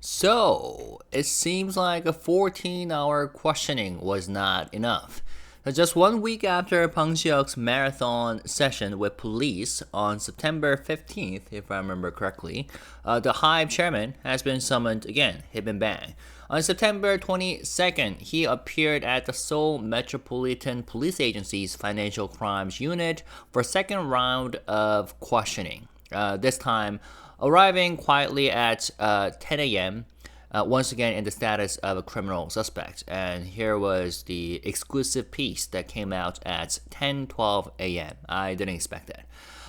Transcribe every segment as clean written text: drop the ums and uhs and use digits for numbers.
So, it seems like a 14-hour questioning was not enough. Just 1 week after Bang Si-hyuk's marathon session with police on September 15th, if I remember correctly, the HYBE chairman has been summoned again, HYBE Bang. On September 22nd, he appeared at the Seoul Metropolitan Police Agency's Financial Crimes Unit for a second round of questioning. This time, arriving quietly at 10 a.m., once again in the status of a criminal suspect. And here was the exclusive piece that came out at 10:12 a.m. I didn't expect that.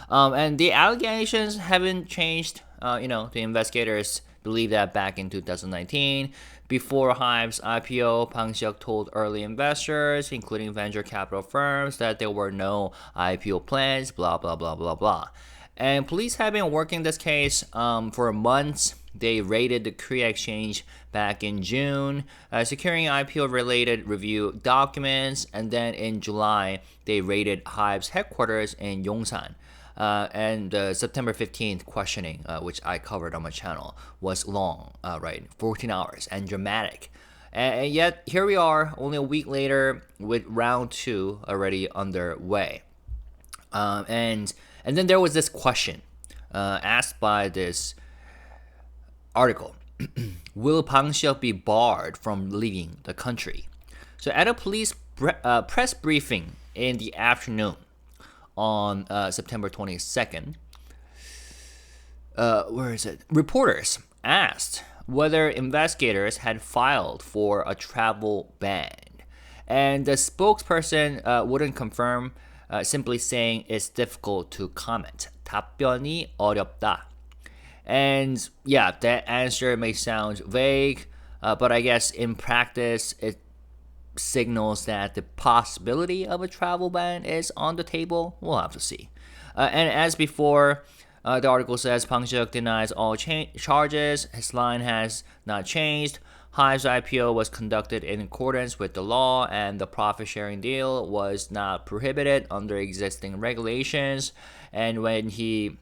And the allegations haven't changed. The investigators believe that back in 2019, before HYBE's IPO, Bang Si-hyuk told early investors, including venture capital firms, that there were no IPO plans, blah, blah, blah, blah, blah. And police have been working this case for months. They raided the Korea Exchange back in June, securing IPO-related review documents, and then in July, they raided HYBE's headquarters in Yongsan. And the September 15th questioning, which I covered on my channel, was long, 14 hours, and dramatic. And yet, here we are, only a week later, with round 2 already underway. And then there was this question asked by this article. Will Bang Si-hyuk be barred from leaving the country? So at a police press briefing in the afternoon on September 22nd, reporters asked whether investigators had filed for a travel ban. And the spokesperson wouldn't confirm, simply saying it's difficult to comment. 답변이 어렵다. And yeah, that answer may sound vague, but I guess in practice it signals that the possibility of a travel ban is on the table. We'll have to see. And as before, the article says Bang Si-hyuk denies all charges. His line has not changed. HYBE's IPO was conducted in accordance with the law, and the profit-sharing deal was not prohibited under existing regulations. And when he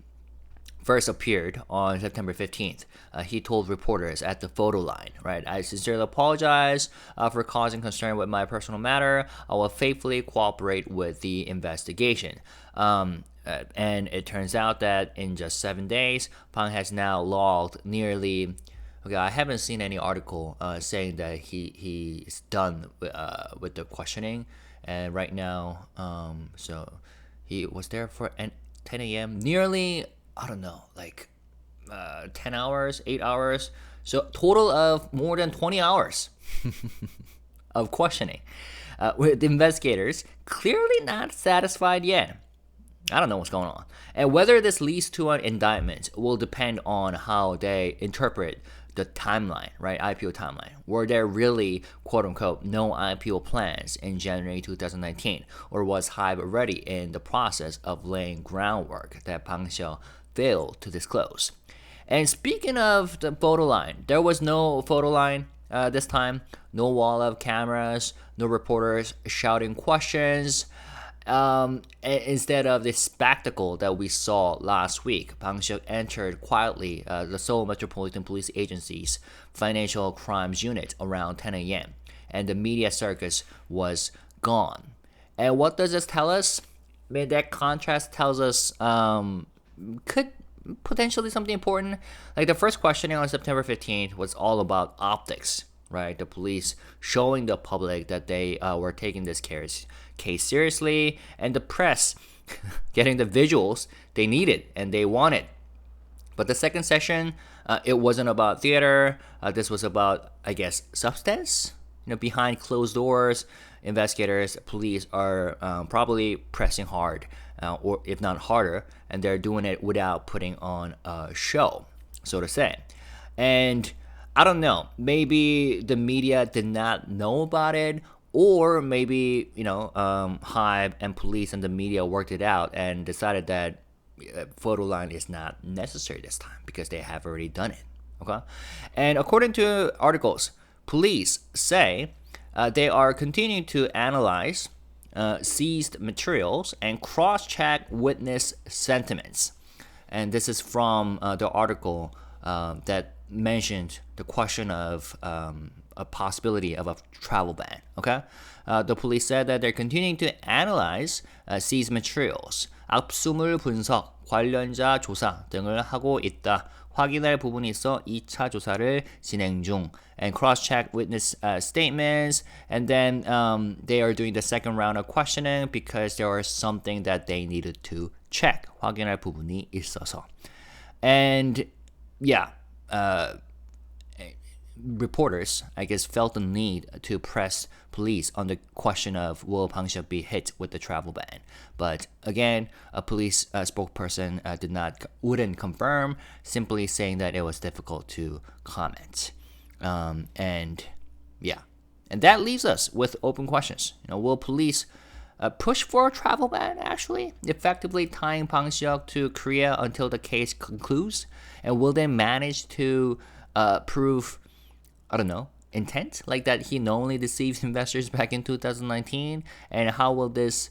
first appeared on September 15th, he told reporters at the photo line, I sincerely apologize for causing concern with my personal matter. I will faithfully cooperate with the investigation. And it turns out that in just 7 days, Bang has now logged nearly... Okay, I haven't seen any article saying that he's done with the questioning. And right now, so he was there for 10 a.m. Nearly, 10 hours, 8 hours. So total of more than 20 hours of questioning with investigators clearly not satisfied yet. I don't know what's going on. And whether this leads to an indictment will depend on how they interpret the timeline, IPO timeline. Were there really, quote unquote, no IPO plans in January 2019? Or was HYBE already in the process of laying groundwork that Bang Si-hyuk failed to disclose? And speaking of the photo line, there was no photo line this time. No wall of cameras, no reporters shouting questions. Instead of the spectacle that we saw last week, Bang Si-hyuk entered quietly the Seoul Metropolitan Police Agency's Financial Crimes Unit around 10 a.m. and the media circus was gone. And what does this tell us? I mean, that contrast tells us could potentially something important. Like the first questioning on September 15th was all about optics. The police showing the public that they were taking this case seriously, and the press getting the visuals they needed and they wanted. But the second session, it wasn't about theater. This was about, I guess, substance. Behind closed doors, investigators, police are probably pressing hard, or if not harder, and they're doing it without putting on a show, so to say. And I don't know, maybe the media did not know about it, or maybe, HYBE and police and the media worked it out and decided that photo line is not necessary this time because they have already done it, okay? And according to articles, police say they are continuing to analyze seized materials and cross-check witness sentiments. And this is from the article that mentioned the question of a possibility of a travel ban. Okay, the police said that they're continuing to analyze seized materials, 압수물 분석, 관련자 조사 등을 하고 있다. 확인할 부분이 있어 2차 조사를 진행 중. And cross-check witness statements. And then they are doing the second round of questioning because there was something that they needed to check. 확인할 부분이 있어서. And yeah, reporters, I guess, felt the need to press police on the question of will Bang Si-hyuk be hit with the travel ban. But again, a police spokesperson wouldn't confirm, simply saying that it was difficult to comment. And that leaves us with open questions. Will police push for a travel ban, actually, effectively tying Bang Si-hyuk to Korea until the case concludes? And will they manage to prove, I don't know, intent, like that he knowingly deceived investors back in 2019? And how will this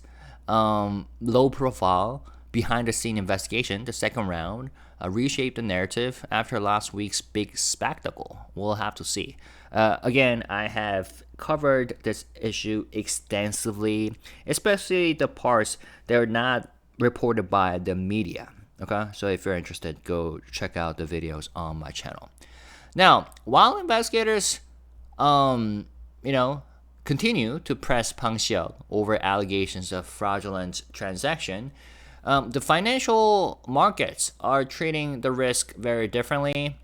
low profile behind the scene investigation, the second round, reshape the narrative after last week's big spectacle? We'll have to see. Again, I have covered this issue extensively, especially the parts that are not reported by the media. Okay, so if you're interested, go check out the videos on my channel. Now, while investigators continue to press Bang Si-hyuk over allegations of fraudulent transaction, the financial markets are treating the risk very differently.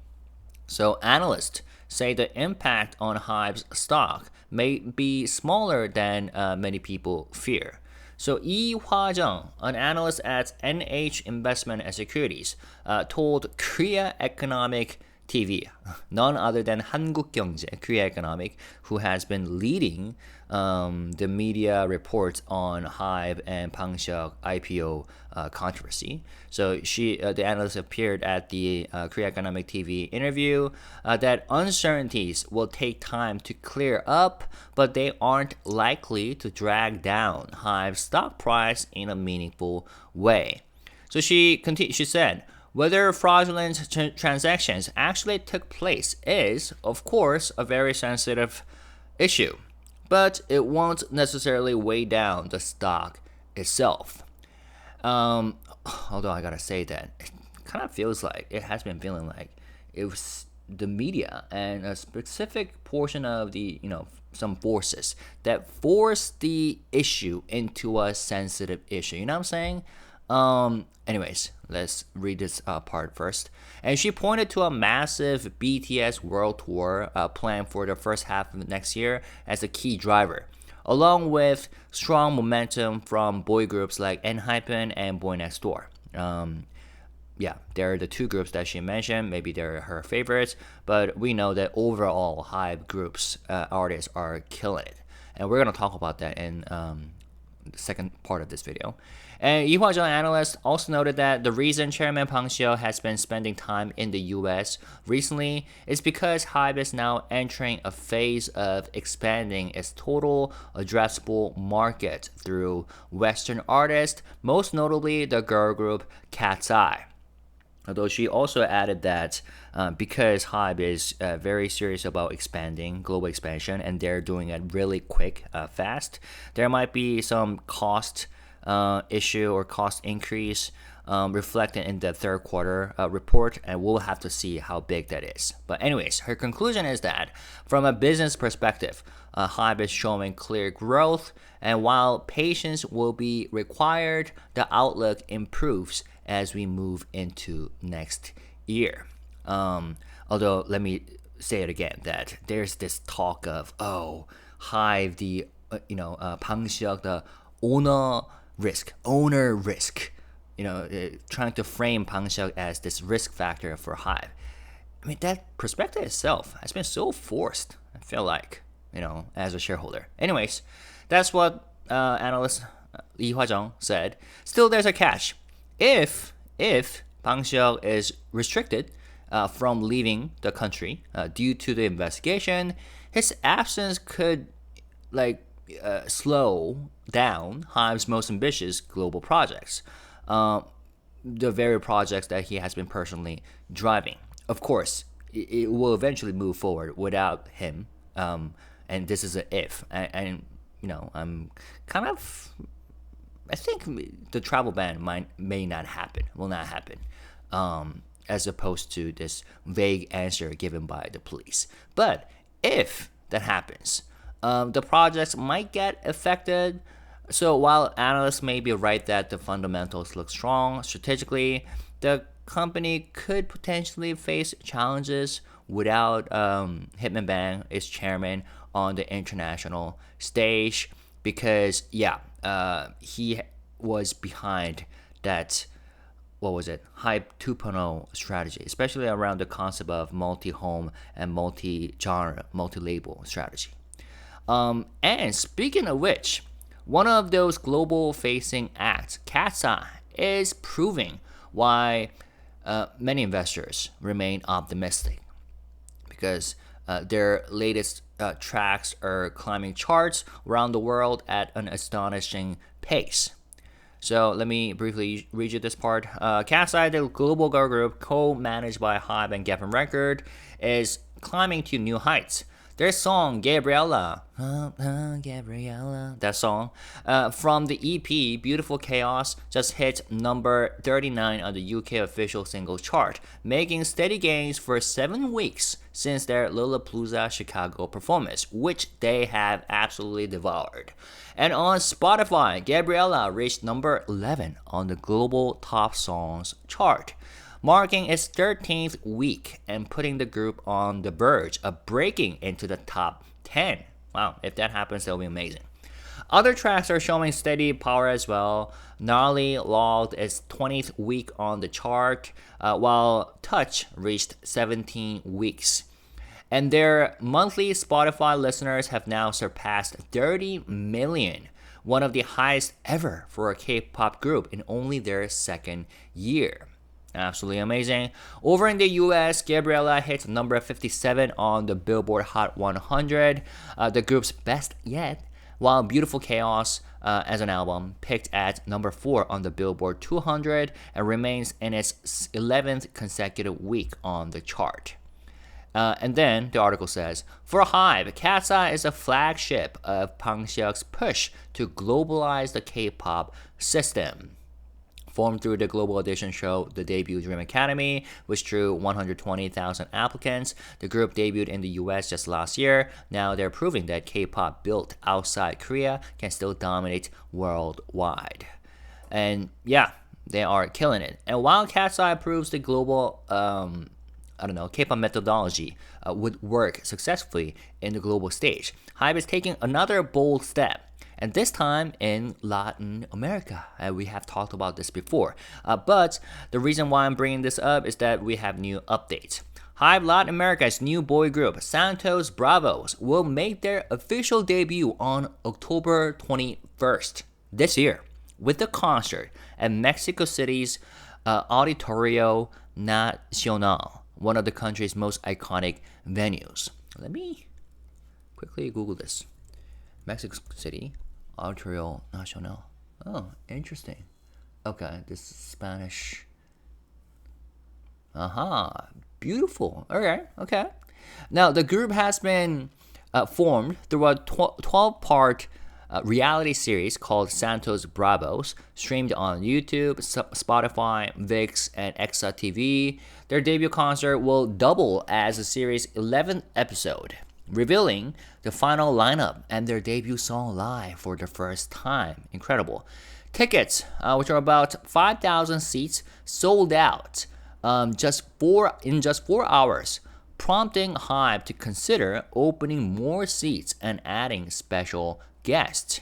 So analysts say the impact on HYBE's stock may be smaller than many people fear. So Lee Hwa-jung, an analyst at NH Investment and Securities, told Korea Economic TV, none other than 한국경제, Korea Economic, who has been leading the media reports on HYBE and Bang Si-hyuk IPO controversy. So the analyst appeared at the Korea Economic TV interview that uncertainties will take time to clear up, but they aren't likely to drag down HYBE's stock price in a meaningful way. So she said, whether fraudulent transactions actually took place is, of course, a very sensitive issue, but it won't necessarily weigh down the stock itself. Although I gotta say that it kind of feels like, it has been feeling like it was the media and a specific portion of the, some forces that forced the issue into a sensitive issue. You know what I'm saying? Anyways, let's read this part first. And she pointed to a massive BTS world tour planned for the first half of next year as a key driver, along with strong momentum from boy groups like ENHYPEN and Boy Next Door. They're the two groups that she mentioned. Maybe they're her favorites, but we know that overall HYBE groups artists are killing it. And we're going to talk about that in the second part of this video. And Lee Hwa-jung analyst also noted that the reason Chairman Bang Si-hyuk has been spending time in the US recently is because HYBE is now entering a phase of expanding its total addressable market through Western artists, most notably the girl group Katsai. Although she also added that because HYBE is very serious about expanding, global expansion, and they're doing it really quick, fast, there might be some cost issue or cost increase reflected in the third quarter report, and we'll have to see how big that is. But anyways, her conclusion is that from a business perspective, HYBE is showing clear growth, and while patience will be required, the outlook improves as we move into next year. Although, let me say it again, that there's this talk of, HYBE, the Bang Si-hyuk, the owner risk, trying to frame Bang Si-hyuk as this risk factor for HYBE. I mean, that perspective itself has been so forced, I feel like, as a shareholder. Anyways, that's what analyst Lee Hwa-jung said. Still, there's a catch. If Bang Si-hyuk is restricted from leaving the country due to the investigation, his absence could slow down HYBE's most ambitious global projects, the very projects that he has been personally driving. Of course, it will eventually move forward without him. And this is an if. And I'm kind of. I think the travel ban may not happen. Will not happen. As opposed to this vague answer given by the police. But if that happens, the projects might get affected. So while analysts may be right that the fundamentals look strong strategically, the company could potentially face challenges without HYBE Bang, its chairman, on the international stage because, he was behind that, what was it, HYBE 2.0 strategy, especially around the concept of multi-home and multi-genre, multi-label strategy. And speaking of which, one of those global-facing acts, Katsai, is proving why many investors remain optimistic because their latest tracks are climbing charts around the world at an astonishing pace. So let me briefly read you this part. Katsai, the global girl group co-managed by HYBE and Geffen Record, is climbing to new heights. Their song Gabriella, that song, from the EP Beautiful Chaos just hit number 39 on the UK official singles chart, making steady gains for 7 weeks since their Lollapalooza Chicago performance, which they have absolutely devoured. And on Spotify, Gabriella reached number 11 on the global top songs chart, marking its 13th week and putting the group on the verge of breaking into the top 10. Wow, if that happens, that'll be amazing. Other tracks are showing steady power as well. Gnarly logged its 20th week on the chart, while Touch reached 17 weeks. And their monthly Spotify listeners have now surpassed 30 million, one of the highest ever for a K-pop group in only their second year. Absolutely amazing. Over in the US, Gabriella hit number 57 on the Billboard Hot 100, the group's best yet, while Beautiful Chaos as an album picked at number 4 on the Billboard 200 and remains in its 11th consecutive week on the chart. And then the article says, for HYBE, Katsai is a flagship of Bang Si-hyuk's push to globalize the K-pop system. Formed through the global audition show, the debut Dream Academy, which drew 120,000 applicants. The group debuted in the US just last year. Now they're proving that K-pop built outside Korea can still dominate worldwide. And yeah, they are killing it. And while Katsai proves the global, K-pop methodology would work successfully in the global stage, HYBE is taking another bold step. And this time in Latin America. We have talked about this before. But the reason why I'm bringing this up is that we have new updates. HYBE Latin America's new boy group, Santos Bravos, will make their official debut on October 21st this year with a concert at Mexico City's Auditorio Nacional, one of the country's most iconic venues. Let me quickly Google this. Mexico City, Auditorio Nacional. Oh, interesting. Okay, this is Spanish. Beautiful. Okay. Now, the group has been formed through a 12-part reality series called Santos Bravos, streamed on YouTube, Spotify, VIX, and Exa TV. Their debut concert will double as the series' 11th episode, revealing the final lineup and their debut song live for the first time. Incredible. Tickets, which are about 5,000 seats, sold out in just 4 hours, prompting HYBE to consider opening more seats and adding special guests.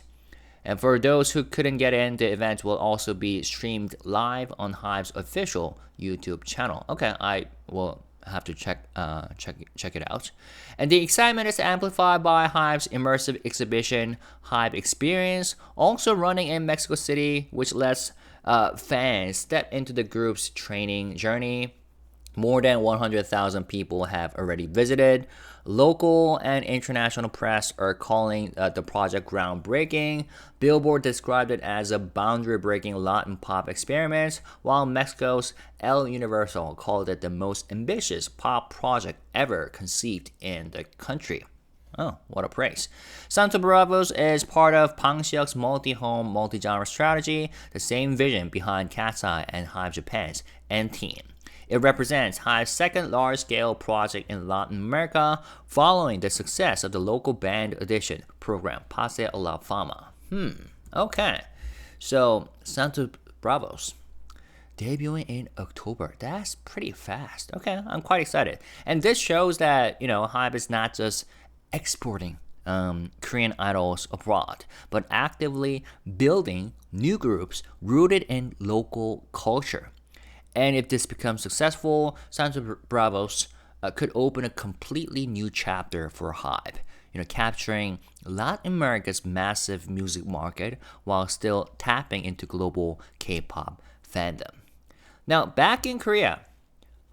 And for those who couldn't get in, the event will also be streamed live on HYBE's official YouTube channel. Okay, I will have to check it out. And the excitement is amplified by HYBE's immersive exhibition, HYBE Experience, also running in Mexico City, which lets fans step into the group's training journey. More than 100,000 people have already visited. Local and international press are calling the project groundbreaking. Billboard described it as a boundary-breaking Latin pop experiment, while Mexico's El Universal called it the most ambitious pop project ever conceived in the country. Oh, what a praise. Santos Bravos is part of Bang Si-hyuk's multi-home, multi-genre strategy, the same vision behind Katsai and HYBE Japan's N-Team. It represents HYBE's second large-scale project in Latin America, following the success of the local band audition program Pase a la Fama. Okay. So, Santos Bravos debuting in October. That's pretty fast. Okay, I'm quite excited. And this shows that, HYBE is not just exporting Korean idols abroad, but actively building new groups rooted in local culture. And if this becomes successful, Santos Bravos could open a completely new chapter for HYBE, capturing Latin America's massive music market while still tapping into global K-pop fandom. Now, back in Korea,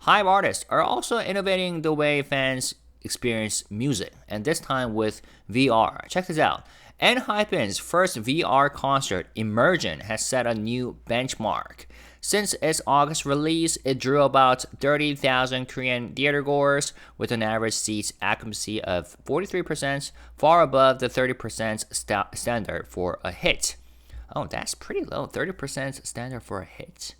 HYBE artists are also innovating the way fans experience music, and this time with VR. Check this out. ENHYPEN's first VR concert, Immersion, has set a new benchmark. Since its August release, it drew about 30,000 Korean theatergoers with an average seats occupancy of 43%, far above the 30% standard for a hit. Oh, that's pretty low. 30% standard for a hit.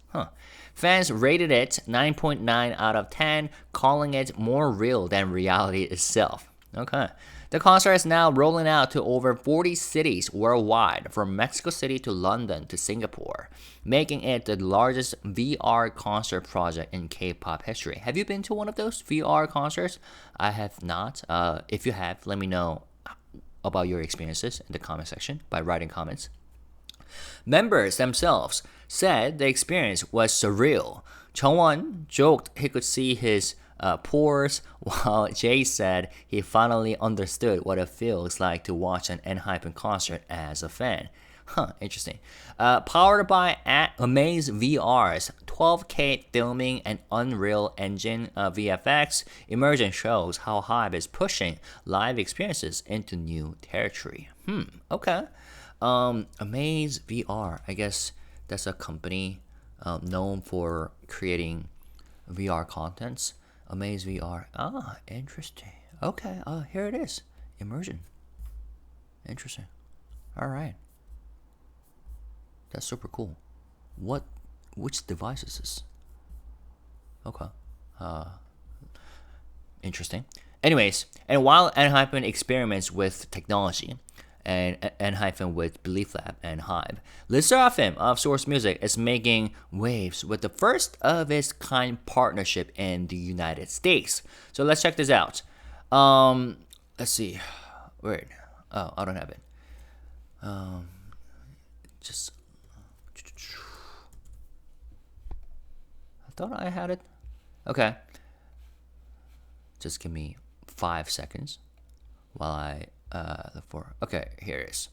Fans rated it 9.9 out of 10, calling it more real than reality itself. Okay. The concert is now rolling out to over 40 cities worldwide, from Mexico City to London to Singapore, making it the largest VR concert project in K-pop history. Have you been to one of those VR concerts? I have not. If you have, let me know about your experiences in the comment section by writing comments. Members themselves said the experience was surreal. Chungwon joked he could see his pores, while Jay said he finally understood what it feels like to watch an ENHYPEN concert as a fan. Interesting. Powered by Amaze VR's 12K filming and Unreal Engine VFX, Immersion shows how HYBE is pushing live experiences into new territory. Okay. Amaze VR, I guess that's a company known for creating VR contents. Amaze VR. Ah, interesting. Okay, here it is. Immersion. Interesting. All right. That's super cool. Which device is this? Okay. Interesting. Anyways, and while ENHYPEN experiments with technology, and ENHYPEN with Belief Lab and HYBE, LE SSERAFIM of Source Music is making waves with the first of its kind partnership in the United States. So let's check this out. Let's see. Wait. Oh, I don't have it. Just. I thought I had it. Okay. Just give me 5 seconds while I look for. Okay, here it is.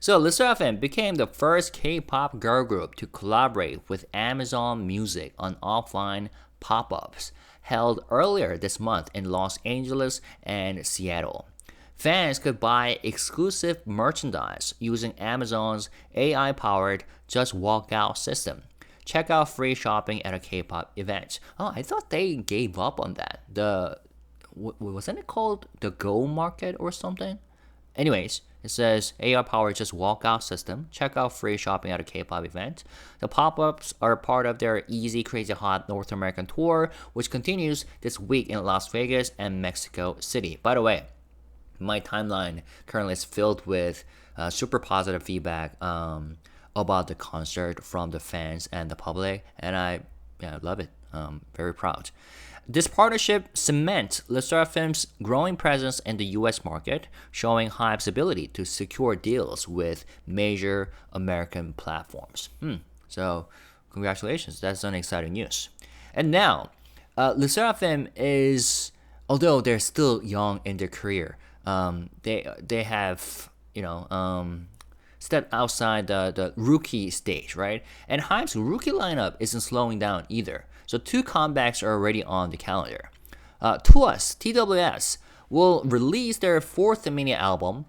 So, LE SSERAFIM became the first K-pop girl group to collaborate with Amazon Music on offline pop-ups held earlier this month in Los Angeles and Seattle. Fans could buy exclusive merchandise using Amazon's AI-powered Just Walk Out system. Check out free shopping at a K-pop event. Oh, I thought they gave up on that. Wasn't it called the Go Market or something? Anyways, it says AI-powered Just Walk Out system. Check out free shopping at a K-pop event. The pop-ups are part of their Easy Crazy Hot North American tour, which continues this week in Las Vegas and Mexico City. By the way, my timeline currently is filled with super positive feedback about the concert from the fans and the public, and I love it. Very proud. This partnership cements LE SSERAFIM's growing presence in the U.S. market, showing HYBE's ability to secure deals with major American platforms. So, congratulations. That's an exciting news. And now, LE SSERAFIM is, although they're still young in their career, they have stepped outside the rookie stage, right? And HYBE's rookie lineup isn't slowing down either. So 2 comebacks are already on the calendar. TWS, TWS, will release their 4th mini album,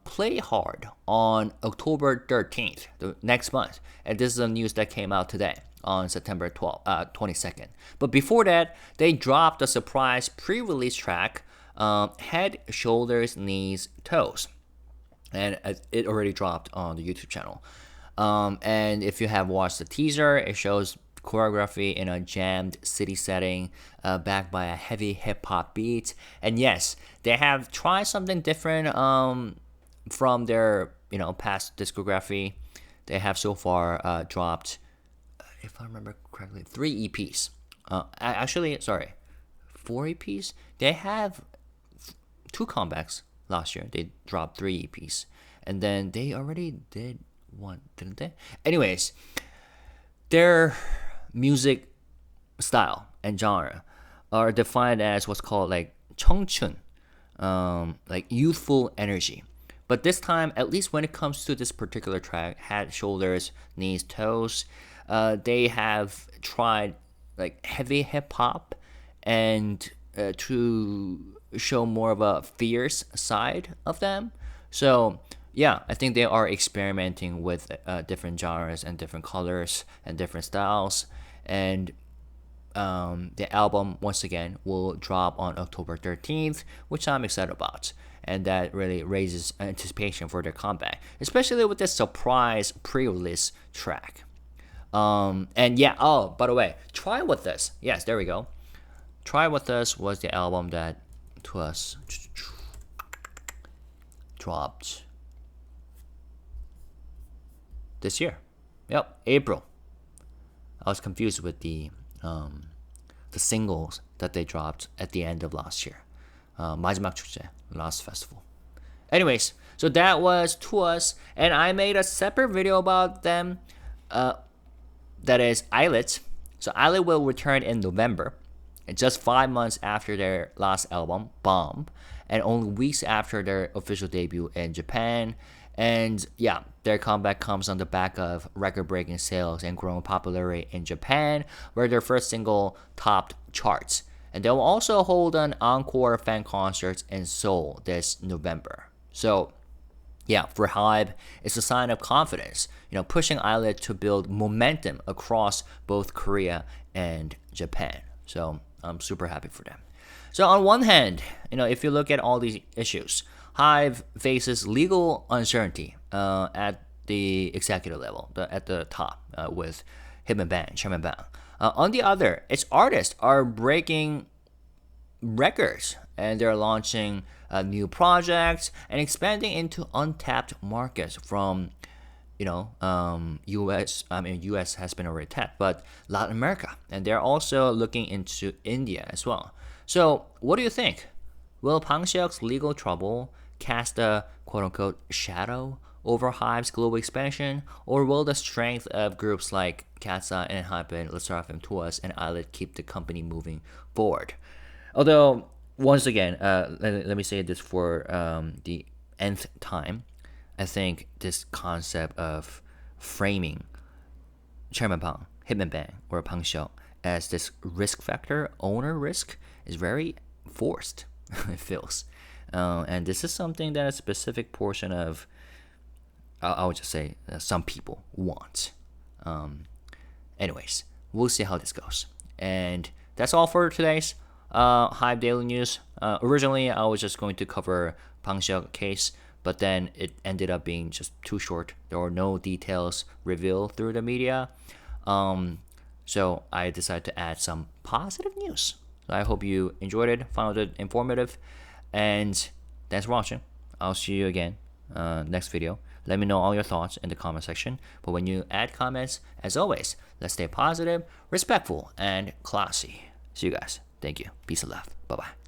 Play Hard, on October 13th, the next month. And this is the news that came out today on September 22nd. But before that, they dropped a surprise pre-release track, Head, Shoulders, Knees, Toes. And it already dropped on the YouTube channel. And if you have watched the teaser, it shows choreography in a jammed city setting, backed by a heavy hip-hop beat. And yes, they have tried something different from their past discography. They have so far dropped, if I remember correctly, 3 EPs. Actually, sorry, 4 EPs. They have 2 comebacks last year. They dropped 3 EPs, and then they already did 1, didn't they? Anyways, their music style and genre are defined as what's called like 청춘, like youthful energy. But this time, at least when it comes to this particular track, Head, Shoulders, Knees, Toes, they have tried like heavy hip hop and to show more of a fierce side of them. So yeah, I think they are experimenting with different genres and different colors and different styles. And the album, once again, will drop on October 13th, which I'm excited about. And that really raises anticipation for their comeback, especially with this surprise pre-release track. And yeah, oh, by the way, Try With Us. Yes, there we go. Try With Us was the album that TWS dropped this year. Yep, April. I was confused with the singles that they dropped at the end of last year. 마지막 축제, last festival. Anyways, so that was TWS, and I made a separate video about them. That is ILLIT. So ILLIT will return in November, and just 5 months after their last album, Bomb, and only weeks after their official debut in Japan. And yeah, their comeback comes on the back of record-breaking sales and growing popularity in Japan, where their first single topped charts. And they will also hold an encore fan concert in Seoul this November. So yeah, for HYBE, it's a sign of confidence, pushing ILLIT to build momentum across both Korea and Japan. So I'm super happy for them. So on one hand, if you look at all these issues, HYBE faces legal uncertainty at the executive level, at the top, with HYBE Bang, Chairman Bang. On the other, its artists are breaking records, and they're launching new projects and expanding into untapped markets from, US. I mean, US has been already tapped, but Latin America, and they're also looking into India as well. So, what do you think? Will Bang Si-hyuk's legal trouble cast a quote-unquote shadow over HYBE's global expansion, or will the strength of groups like Katsai, ENHYPEN, TWS, and ILLIT keep the company moving forward? Although, once again, let me say this for the nth time, I think this concept of framing Chairman Bang, HYBE Bang, or Bang Si-hyuk as this risk factor, owner risk, is very forced, it feels. And this is something that a specific portion of, I would just say, some people want. Anyways, we'll see how this goes. And that's all for today's HYBE Daily News. Originally, I was just going to cover Bang Si-hyuk case, but then it ended up being just too short. There were no details revealed through the media. So I decided to add some positive news. So I hope you enjoyed it, found it informative, and thanks for watching. I'll see you again next video. Let me know all your thoughts in the comment section. But when you add comments, as always, let's stay positive, respectful, and classy. See you guys. Thank you. Peace and love. Bye-bye.